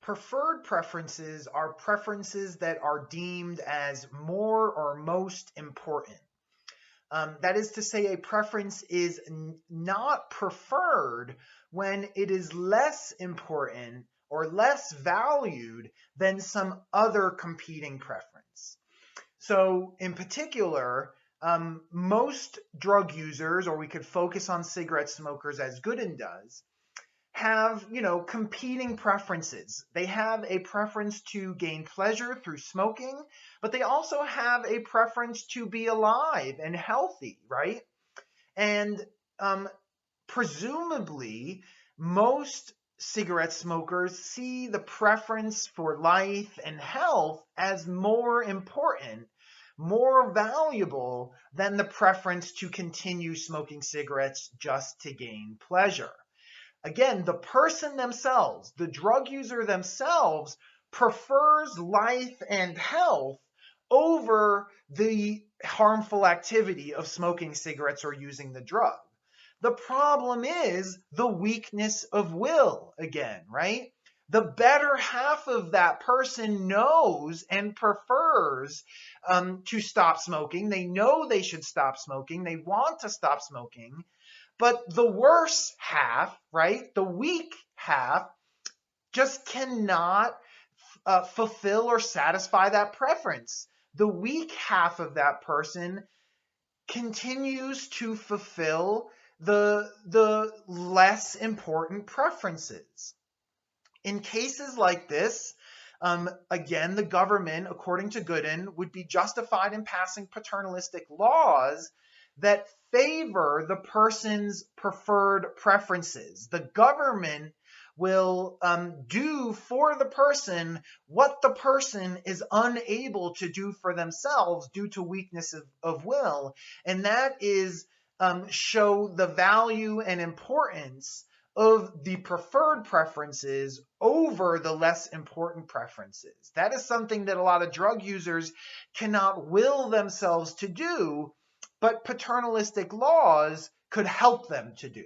Preferred preferences are preferences that are deemed as more or most important. That is to say, a preference is not preferred when it is less important or less valued than some other competing preference. So in particular, most drug users, or we could focus on cigarette smokers as Gooden does, have, competing preferences. They have a preference to gain pleasure through smoking, but they also have a preference to be alive and healthy, right? And presumably, most cigarette smokers see the preference for life and health as more important, more valuable than the preference to continue smoking cigarettes just to gain pleasure. Again, the person themselves, the drug user themselves, prefers life and health over the harmful activity of smoking cigarettes or using the drug. The problem is the weakness of will again, right? The better half of that person knows and prefers to stop smoking. They know they should stop smoking. They want to stop smoking. But the worse half, right, the weak half, just cannot fulfill or satisfy that preference. The weak half of that person continues to fulfill the less important preferences. In cases like this, again, the government, according to Gooden, would be justified in passing paternalistic laws that favor the person's preferred preferences. The government will do for the person what the person is unable to do for themselves due to weakness of will, and that is show the value and importance of the preferred preferences over the less important preferences. That is something that a lot of drug users cannot will themselves to do, but paternalistic laws could help them to do.